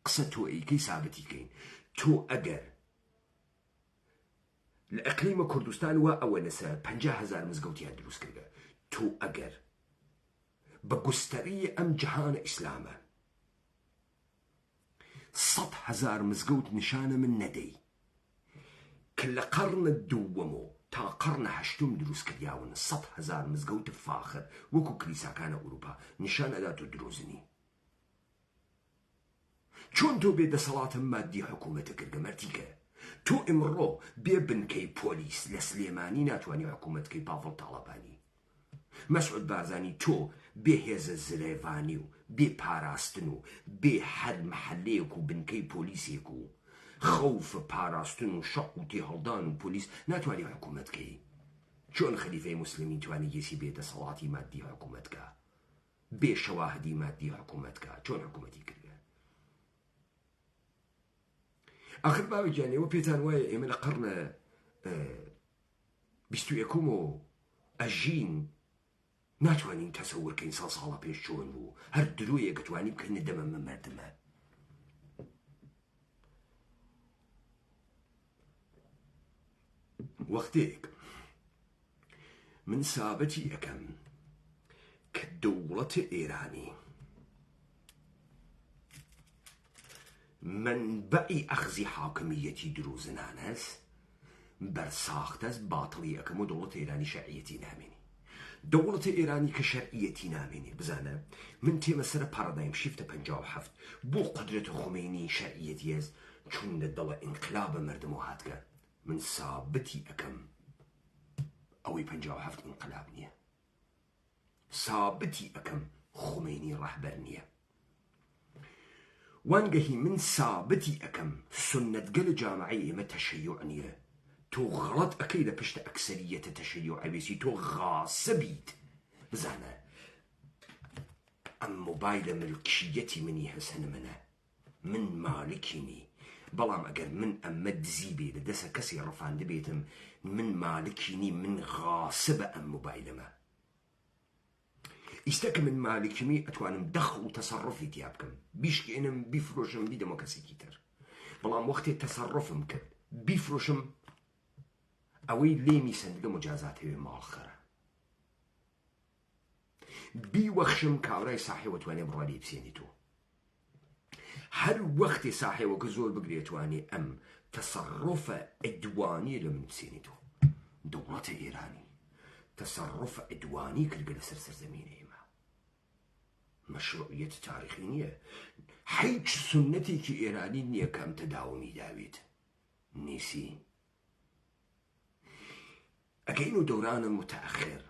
[SPEAKER 1] قسە تۆ ئەیکەی سابەتیکەین تۆ ئەگەر لە ئەقلیمە کوردستان وا ئەوە لەسەر 50,000 مزگەوتیان دروست کردە تۆ ئەگەر بە گوستەری ئەم جەهانە ئیسلامە 100,000 مزگەوت نیشانە من نەدەی کە لە قەرنە دووەمەوە تا قەرنە هەشتم دروست کردیاون 100,000 مزگەوت فاخر وەکو کلیساکانە ئوروپا نیشان ئەدا تۆ درۆزنی چۆن تۆ بێدەسەڵاتە مادی حکوومەتە کردگە مەردیکە تۆ ئمڕۆ بێ بنکەی پۆلیس لە سلێمانی ناتوانانی حکوومەتکەی پاڤڵ تاڵەبانی مەسعود بارزانی تۆ بێ هێزە زرێڤانی و بێ پاراستن و بێ هەر مەحەلەیەک و بنکەی پۆلیسێک و خەوف پاراستن و شەق و تێهەڵدان و پۆلیس ناتوانانی حکوومەتکەی چۆن خەلیفەی موسڵمی توانی یەسی بێدەسەڵاتی مادی حکوومەتکە بێ شەواهدی مادی حکوومەتکە چۆن حکوومەتی کردە ئاخر باوەگیانەوە پێتان وایە ئێمە لە قەرنە 21م و ئەژین ناتوانین تەسەورکەین سە ساڵە پێش چۆن بوو هەر درۆیە گەتوانی بکەینە دەمە مەمەردمە وەختێک من سابەتی ئەەکەم کە دەوڵەتە ئێرانی منبعی ئەخزی حاکمیەتی دروزنانەس بەرساختەس باتڵی ئەەکەم و دەوڵەتە ئێرانی شەرعیەتی نامێنی دەوڵەتە ئێرانی کە شەرعیەتی نامێنی بزانە من تێمە سەرە پارەدایم شیفتە 57 بۆ قودرەتە خومینی شەرعیەتی هەز چون لە دەڵە ئینقلابە مردم و هاتکە من سابەتی ئەەکەم ئەوەی 57 ئینقلاب نییە سابەتی ئەەکەم خومینی ڕەهبەر نییە وانگەهی من سابەتی ئەەکەم سنەتگە لە جامعەی ئێمە تەشەیوع نییە تۆ غەڵەت ئەەکەی لە پشتە ئەکسەریەتە تەشەیوع ئەبێسی تۆ غاسەبیت بزانە ئەم مۆبایلە ملکیەتی منی هەسەنە منە من مالکی نی بەڵام ئەگەر من ئەمە دزی بێ لە دەسە کەسی ڕەفاندە بێتم من مالکی نی من غاسبە ئەم مۆبایلەمە ئیستەکە من مالکیمی ئەتوانم دەخڵ و تەسەڕفی تیا بکەم بیشکێنم بیفرۆشم بیدەمە کەسێکی تر بەڵام وەختێ تەسەڕفم کرد بیفرۆشم ئەوەی لێمی سندگە مجازات هەوێ ماڵخەرە بیوەخشم کاورای ساحێوە توانێ بڕوا لێ بسێنی تۆ هەر وەختی ساحێوەکە زۆر بگرێتوانێ ئەم تەسەڕفە ئەدوانی لە من بسێنی تۆ دەوڵەتە ئێرانی تەسەڕفە ئەدوانی کردگە لەسەر سەرزەمینە ئێمە مەشروعیەت تاریخی نییە هیچ سنەتێکی ئێرانی نییە کە ئەم تەداومی داوێت نیسی ئەگەین و دەورانە متەئەخر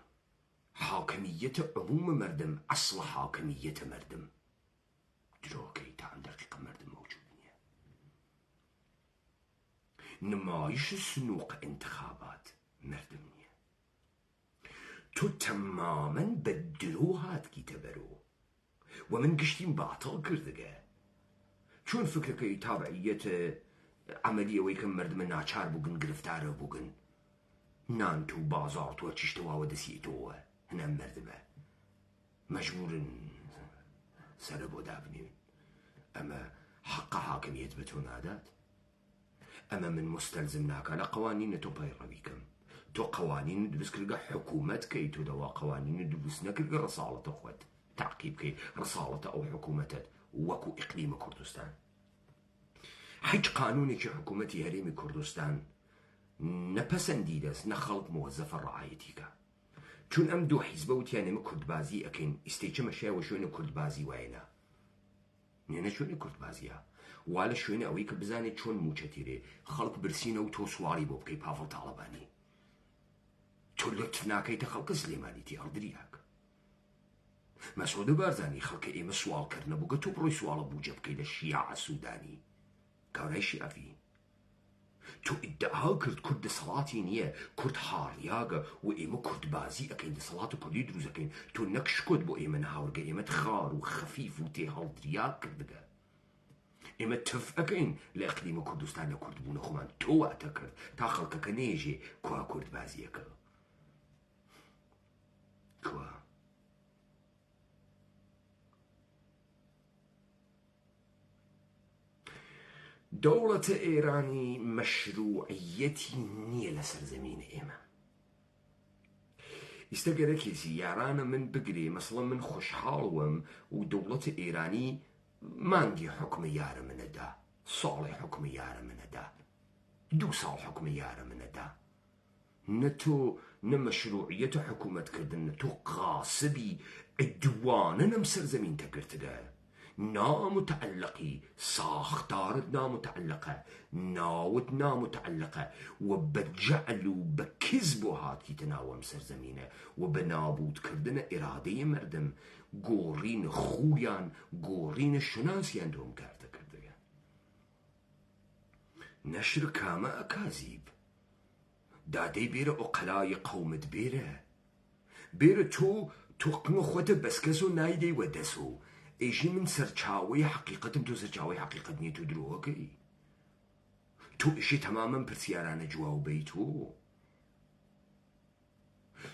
[SPEAKER 1] حاکمیەتە عمومە مردم ئەسڵە حاکمیەتە مردم درۆکەی تا ئەم دەقیقە مردم موجود نییە نمایش سنووق انتخابات مردم نییە تۆ تەمامەن بە درۆ هاتگیتە بەرۆ و من گشتیم باتڵ کردگە چۆن فکرەکەی تابعیەتە عملیەوەی کە مردمە ناچار بووگن گرفتارە بووگن نان تو بازار تۆ چیشتەواوە دەسیتەوە هەنەم مردمە مەجبورن سەرە بۆ دابنێن أما حق حاكمية بتو نادات أما من مستلزم ناكا لقوانين تو بيرويكم تو قوانين دبس كرقا حكومات كي تو دوا قوانين دبس نكرقا رسالة أخوات تعقيب كي رسالة أو حكومات وكو إقليم كردستان حج قانوني كي حكومتي هريمي كردستان نپسندیدەست نەخەڵک مۆزەفە ڕعایەتیکە چون ئەم دوو حیزبە وتیانێمە کوردبازی ئەکەین ئیسێچەمە شایوە شوێنە کوردبازی وایەنە نێنە شوێنە کوردبازیە وا لە شوێنە ئەوەی کە بزانێت چۆن موچەتیرێ خەڵک برسینە و تۆ سواڵی بۆ بکەی پاڤڵ تاڵەبانی تۆ لەتف ناکەیتە خەڵکە سلێمانیتی هەڵدریاک مەسعود بارزانی خەڵکە ئێمە سواڵکردنە بووگە تۆ بڕۆی سواڵە بووجە بکەی لە شیعە سوودانی کاورای شیعەفی تو ادعا کرد کرد دەسەڵاتی نییە کورد هاڕیاگە و ئێمە کوردبازی ئەەکەین دەسەڵات و کوردی دروستەکەین تۆ نەکشکۆت بۆ ئێمە ناوەرگە ئێمە خار و خەفیف و تێ هەڵدریا کردگە ئێمە تف ئەەکەین لە ئەقلیمە کوردستان لە کوردبوونە خۆمان تۆ واتە کرد تا خەڵکەکە نێژێ کوا کوردبازیەکە کوا دەوڵەتە ئێرانی مەشروعیەتی نییە لە سەرزەمینە ئێمە ئیستەگەرەکێسی یارانە من بگرێ مەسڵە من خۆشحاڵوم و دەوڵەتە ئێرانی مانگی حکومە یارە منەدا ساڵی حکومە یارە منەدا 2 ساڵ حکومە یارە منەدا نە تۆ نە مەشروعیەتە حکومەتکردن نە تۆ قاسبی عدوانە نەم سەرزەمین تەگرتگە نامتعلقي ساختارت نامتعلقة ناوت نامتعلقة وبجعل وبكذب هاتي تناوم سرزمينة وبنابود كردنا إرادة مردم قورين خويان قورين الشناسيان دوم كارتا كردنا نشر كاما أكاذيب دادي بير أقلاي قومت بير تو قمو خوته بسكسو نايدي ودسو ايشي من سرچاوي حقيقتم تو سرچاوي حقيقت نيتو دروكي تو ايشي تماما برسيارانه جواو بيتو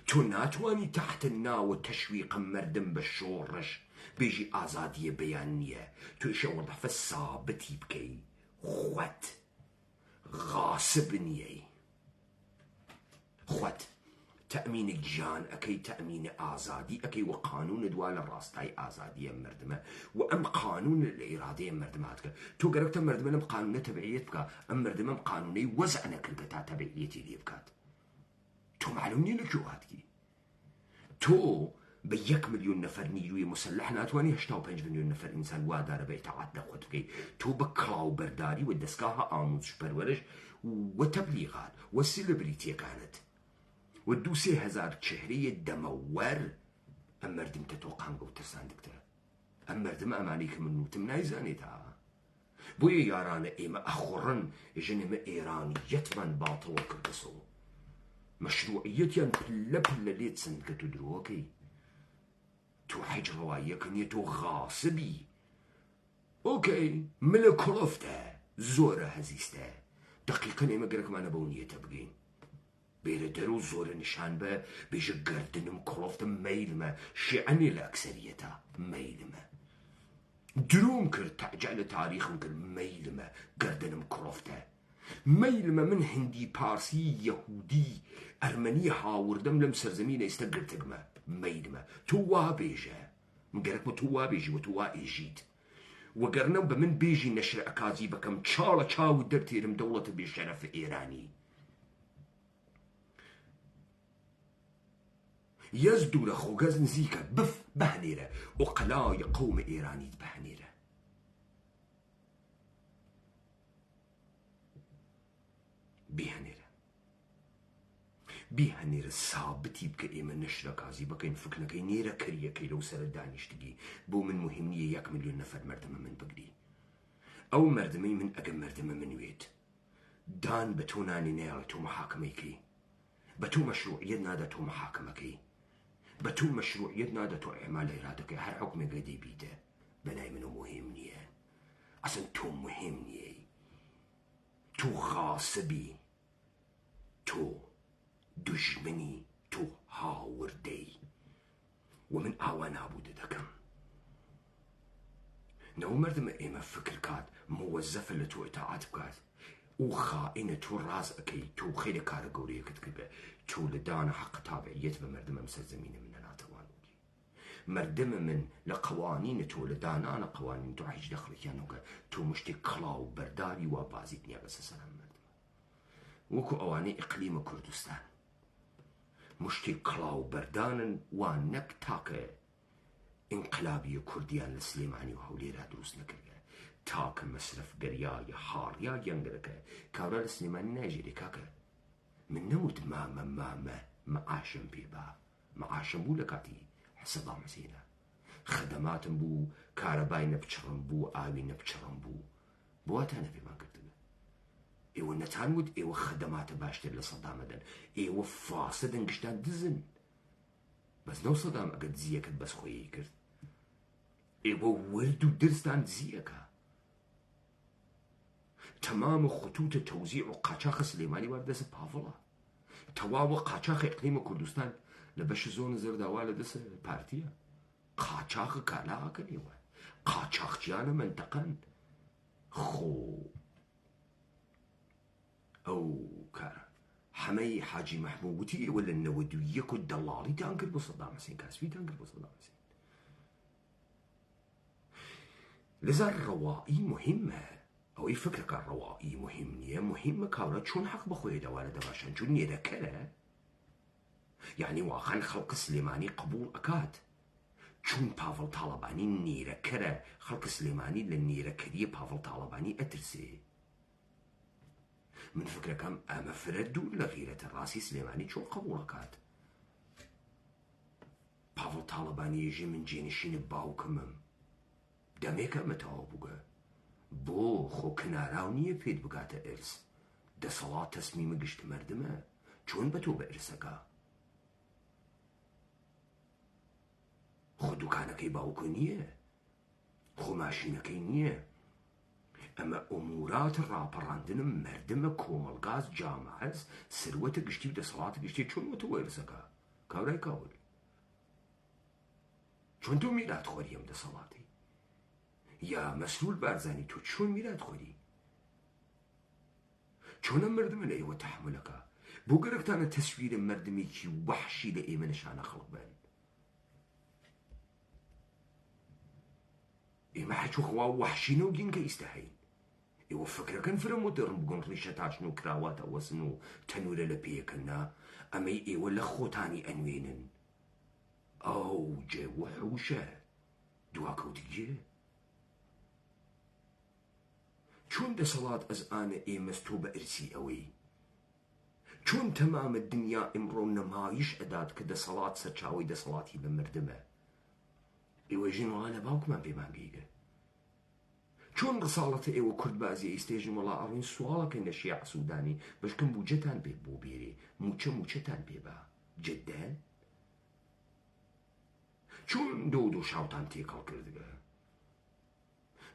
[SPEAKER 1] تو ناتواني تحت الناو تشويق مردم بالشورش بيجي آزادية بيانية تو ايشي وضح فالصابتي بكي خوات غاصب نيي خوات تأمين الجان أكي تأمين آزادي أكي وقانون دوال الراستاي آزادية مردمة وأم قانون الإرادية مردمة هاتك تو قربت مردمة أم قانون تبعية بكا أم مردمة أم قانوني وزعنا كرقتا تبعيتي دي بكات تو معلومني لكو هاتكي تو ب1 مليون نفر نيروي مسلح ناتواني 85 مليون نفر إنسان وادار بيتعاد لخوت بكي تو بكلاو برداري ودسكاها آموزش برورش وتبليغات والسيلبريتي كانت ودو 3000 شهرية دموار أم مردم تتوقعن قو ترسان دكتور أم مردم أمانيك منو تمناي زانيتها بويا يارانا إيما أخورن إجنما إيراني يتمن باطل وكردسو مشروعيتيان بلا بلا ليت سندك تدروكي تو حج روايك نيتو غاصبي أوكي ملكولوفتا زورة هزيستا دقيقا إيما قرك معنا بونية تبقين بير درو زور نشان به بيجي قردنم كلوفتم ميلمة شعني لأكثريتها ميلمة دروم كر تعجل تاريخم كر ميلمة قردنم كلوفته ميلمة من هندي بارسي يهودي أرمني هاوردم لم سرزمين استقرتقمة ميلمة توا بيجا مقرك توا بيجي وتوا إيجيت وقرنم بمن بيجي نشر أكازي بكم تشالا تشاو درتيرم دولة بشرف إيراني يزدو لخوغاز نزيكا بف بهنيرة وقلاي قوم إيراني بهنيرة بهنيرة ثابتي بك إيما نشرة كازي بكين فكنا كي نيرة كريا كي لو سر دانشتقي بو من مهمنية 1 مليون نفر مردمة من بقري أو مردمي من أقم مردمة من ويت دان بتوناني نيالة تو محاكميكي بتو مشروعية نادا تو محاكمكي بتو مشروعية نادا تو إعمال إرادك هر حكم قدي بيته بناي منو مهم نية أصلا تو مهم نية تو غاصبي تو دجمني تو هاوردي ومن آوان عبود دكم نەوە مردمە ئێمە فکر کات موەزەفە لە تۆ ئتاعات بکات و خائنە تۆ ڕاز ئەەکەی تۆ خەیرە کارە گەورەیەکت کردە تۆ لە دانە حەق تابعیەت بە مردمە ئەم سەرزەمینە منە ناتەوانوتی مردمە من لە قەوانینە تۆ لە دانانە قەوانین تۆ هیچ دەخڵێکیانەوە تۆ مشتێک کڵاو بەرداری وا بازیت نییە بەسە سەرم مردمە وەکو ئەوانەی ئیقلیمە کوردستان مشتێک کڵاو بەردانن وان نەک تاکە انقلابی کوردیان لە سلێمانی و هەولێرا دروست نەکردە تاکە مەسرف گەریا یا حاڕیا گەنگەکە کاورا لە سلێمانی ناژێری کاکە من نەوت مامە مەعاشم پێبا مەعاشم بوو لە کاتی سەدام حوسێنە خەدەماتم بوو کارەبای نەپچڕم بوو ئاوی نەپچڕم بوو بۆواتانە پێمان کردبە ئێوە نەتانوت ئێوە خەدەماتە باشتر لە سەدامەدەن ئێوە فاسە دەنگشتان دزن بەس نەو سەدام ئەگەر دزیەکەت بەس خۆیی کرد ئێوە ورد و درستان دزیەکە تەمامە خطوتە تەوزیع و قاچاخە سلێمانی واردەسە پاڤڵە تەواوە قاچاخە ئیقلیمە کوردستان لە بەشە زۆنە زەرداوا لە دەسە پارتیە قاچاخە کالاغەکەن ئێوە قاچاقچیانە منتەقەن خۆ ئەو کارە حەمەی حاجی مەحموود وتی ئێوە لە 91 و دەڵاڵیتان کرد بۆ سەدام حوسێن کاسبیتان کرد بۆ سەدام حوسێن لەزار ڕەوائی مهمە ئەوەی فکرەکە ڕەوائی مهم نییە مهمە کاورە چۆن حەق بەخۆی دەوارە دەباشن چون نێرەکەرە یعنی واقعا خەڵق سلێمانی قبول ئەکات چون پاڤڵ تاڵەبانی نێرەکەرە خەڵق سلێمانی لە نێرەکەریە پاڤڵ تاڵەبانی ئەترسێ من فکرەکەم ئەمە فرە دوور لە غیرەتە ڕاستی سلێمانی چۆن قبول ئەکات پاڤڵ تاڵەبانیێژێ من جێنشینە باوکمم دەمێکە ئەمە تەواو بووگە بۆ خۆ کناراو نییە پێت بگاتە ئرس دەسەڵات تەسمیمە گشت مردمە چۆن بە تۆ بە ئرسەکە خۆ دوکانەکەی باوکە نییە خۆ ماشینەکەی نییە ئەمە ئۆمورات ڕاپەڕاندنم مردمە کۆمەڵگاز جامعەز سروەتە گشتی و دەسەڵاتە گشتی چۆن وە تۆ بە ئرسەکە کاورای کاول چۆن تۆ میرات خۆری ئەم دەسەڵاتی یا مەسرول بارزانی تۆ چۆن میرات خۆری چۆنە مردمە لە ئێوە تەحملەکە بۆ گەرەکتانە تەسویرە مردمێکی وەحشی لە ئێمە نەشانە خەڵق بن ئێمە هەچوو خوا وەحشینە و گینکە ئیستەهەین ئێوە فکرەکەن فرە مۆدرن بگۆن ڕیشە تاچن و کراواتە وەسن و تەنورە لە پێیەکەننا ئەمەی ئێوە لە خۆتانی ئەنوێنن ئەو جێ وەحوشە دواکەوتیگێ چۆن دەسەڵات ئەزئانە ئێمەز تۆ بە ئرسی ئەوەی چۆن تەمامە دنیا ئمڕۆ نەمایش ئەدات کە دەسەڵات سەرچاوی دەسەڵاتی بە مردمە ئێوە ژینوڵا لە باوکمان پێمان گەیگە چۆن ڕساڵەتە ئێوە کوردبازی ئیستێژن وڵا ئەڕین سوواڵەکەن لە شیع سوودانی بەشکم بوجەتان پێ بۆ بێرێ موچەتان پێبا جددەن چۆن دۆ شاوتان تێکەڵ کردگە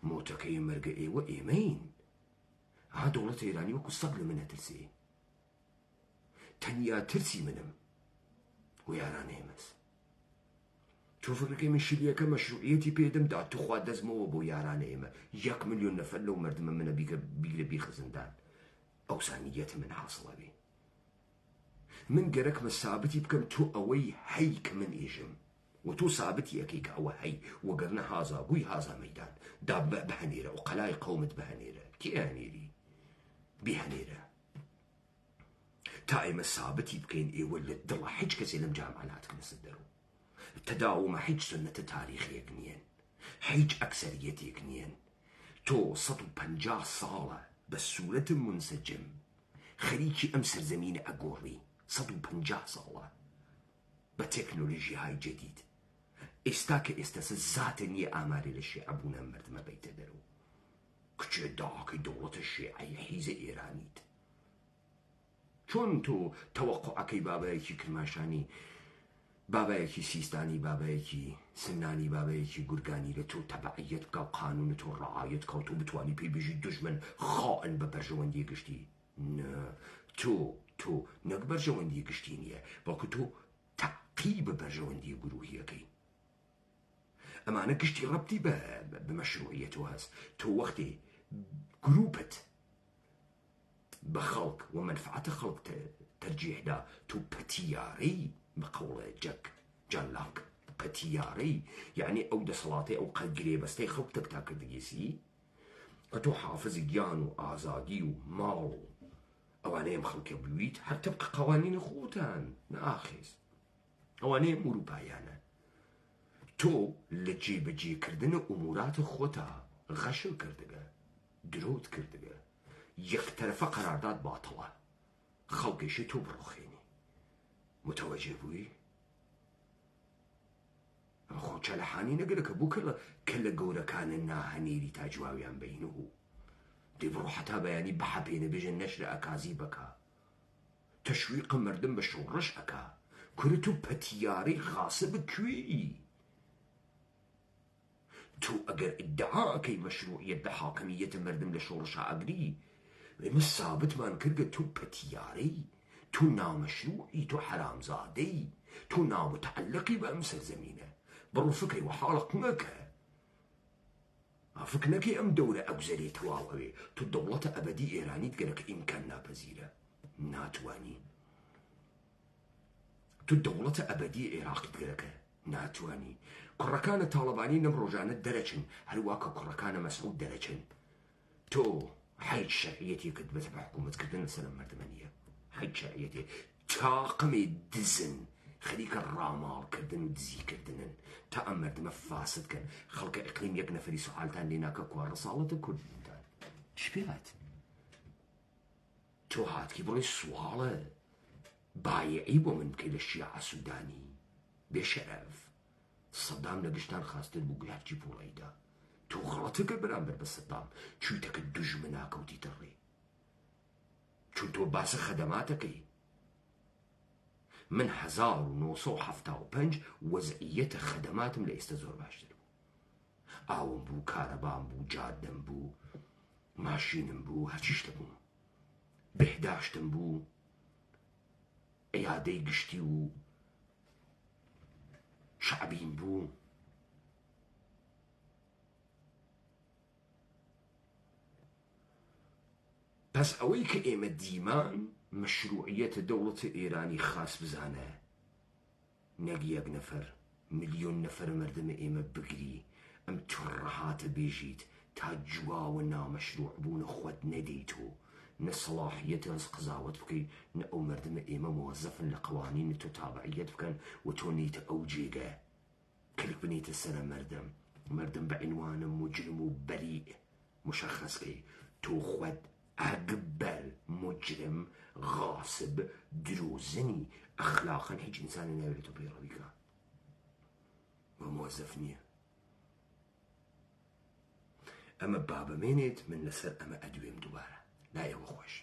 [SPEAKER 1] مۆتەکەی مەرگە ئێوە ئێمەین ها دەوڵەتە ئێرانی وەکو سەگ لە منە ترسێ تەنیا ترسی منم و یاران ئێمەس تۆ فکرەکەی من شلیەکە مەشروعیەتی پێدەمدا توخوا دەزمەوە بۆ یارانە ئێمە 1 ملیۆن نەفەر لەو مردمە منە بیگرە بیخزندان ئەو سانیەت من حاصڵە بێ من گەرەکمە سابتی بکەم تۆ ئەوەی هەی کە من ئێژم و تۆ سابتی ئەەکەی کە ئەوە هەی وەگەرنە هازابووی هازا مەیدان دا بهەنێرە و قەلای قەومت بهەنێرە کێ هەنێری بیهەنێرە تا ئێمە سابتی بکەین ئێوە لە دڵە هیچ کەسێ لەم جامعە ناتکەنە سەر دەرەوە تەداومە هیچ سنەتە تاریخیەک نیەن هیچ ئەکسەریەتێک نیەن تۆ 150 ساڵە بە سوورەتە منسەجم خەریکی ئەم سەرزەمینە ئەگۆڕی 150 ساڵە بە تێکنۆلۆژیای جەدید ئێستا کە ئێستەسە زاتە نییە ئامارێ لە شێعەبوونە مردمە بەیتە دەرەوە کچێ داواکەی دەوڵەتە شێعەی حیزە ئێرانیت چۆن تۆ تەوەقعەکەی بابایەکی کرماشانی بابایەکی سیستانی بابایەکی سنانی بابایەکی گورگانی لە تۆ تەبعیەت بکە و قانون تۆ ڕعایەت کە و تۆ بتوانی پێی بژی دوژمن خائن بە بەرژەوەندی گشتی تۆ نەک بەرژەوەندی گشتی نییە بەڵکو تۆ تەقی بە بەرژەوەندی گروهیەکەی ئەمانە گشتی ڕەبتی بمەشروعیەتەوە هەست. تۆ وەختێ گروپت بە خەڵک و منفعەتە خەڵک تەرجیحدا، تۆ پەتیارەی بەقەوڵە جەلاک پەتیارەی، یعنی ئەو دەسەڵاتەی ئەو قەلگرێبەستەی خەڵک تەکتا کردگیسی کە تۆ حافزی گیان و ئازادی و ماڵ و ئەوانەیەم خەڵکە بوویت هەر تەبقە قەوانینە خۆتان ناخێز، ئەوانەیەم ئوروپایانە. تۆ لە جێبەجێکردنە ئوموراتە خۆتا غەشل کردگە، درۆت کردگە، یەکتەرەفە قەرارداد باتڵە، خەڵکیشی تۆ بڕۆخێنی. متوەجێ بووی؟ خۆ چەلەحانی نەگرەکە بوو کە لە گەورەکانە ناهەنێری تا جواویان بینە و دێ بڕۆ حتا بەیانی بەحەپێنە بێژن نەشرە ئەکازی بکە، تەشویق مردم بە شۆڕش ئەکا، کورە تۆ پەتیارەی غاسب کوێی؟ تۆ ئەگەر ئیدعا ئەەکەی مەشروعیەت بە حاکمیەتە مردم لە شۆڕشا ئەگری، ئێمە سابتمان کردگە تۆ پەتیارەی، تۆ نامەشروعی، تۆ حەرامزادەی، تۆ نامتعلقی بە ئەم سەرزەمینە. بڕۆ فکری وەحاڵق مەکە، فکر نەکەی ئەم دەورە ئەگوزەرێ تەواو ئەوێ تۆ دەوڵەتە ئەبەدی ئێرانیت گەرەکە ئیمکان ناپەزیرە، ناتوانی. تۆ دەوڵەتە ئەبەدی عێراقیت گەرەکە ناتوانی. کوڕەکانە تاڵەبانی نەم ڕۆژانە دەرەچن، هەروە کە کوڕەکانە مەسعود دەرەچن. تۆ حەیت شەرعیەتێکت بەتە بە حکوومەتکردن لەسەر ئەم مەردەمە نییە. حەیت شەرعیەتێ تاقمێ دزن، خەریکە ڕاماڵکردن و دزیکردنن تا ئەم مەردەمە فاسدکەن. خەڵکە ئیقلیم یەک نەفەری سوحالتان لێ ناکە کوارە ساڵەتە کوردتان چ پێات؟ تۆ هاتکی بڵێ سواڵە بایعی بۆ من بکەی لە شیعە سوودانی بێشەرەف. سەدام لە گشتان خاستر بوو گویارکی پۆڵەیدا. تۆ غەڵەتەکە بەرامبەر بە سەدام چوویتەکە دوژمنە کەوتیتە ڕێ، چون تۆ باسە خەدەماتەکەی. من 1975 وەزعیەتە خەدەماتم لە ئێستا زۆر باشتر بوو. ئاوم بوو، کارەبام بوو، جادەم بوو، ماشینم بوو، هەرچی شتە بووم، بەهداشتم بوو، عیادەی گشتی و شعبیم بوو. پس ئەوەی کە ئێمە دیمان مەشروعیەتە دەوڵەتە ئێرانی خاس بزانە، نەک یەک نەفەر ملیۆن نەفەر مەردەمە ئێمە بگری ئەم توڕەهاتە بێژیت تا جواوە نامەشروع بوونە خۆت نەدەیت و نە سەڵاحیەتە هەست قزاوت بکەی، نە ئەو مەردەمە ئێمە مۆزەفن لە قەوانین تۆ تابعیەت بکەن و تۆ نیتە ئەو جێگە کلک بنیتە سەرە مەردەم بە عنوانە مجرم و بەریء مشخصکەی. تۆ خۆت ئەگبەر مجرم غاسب دروزنی ئەخلاقەن هیچ ئینسانی ناوێت تۆ پەیڕەویکە بە مۆزەف نییە. ئەمە بابەمێنێت من لەسەر ئەمە ئەدوێم دووبارە لایەوە خۆش.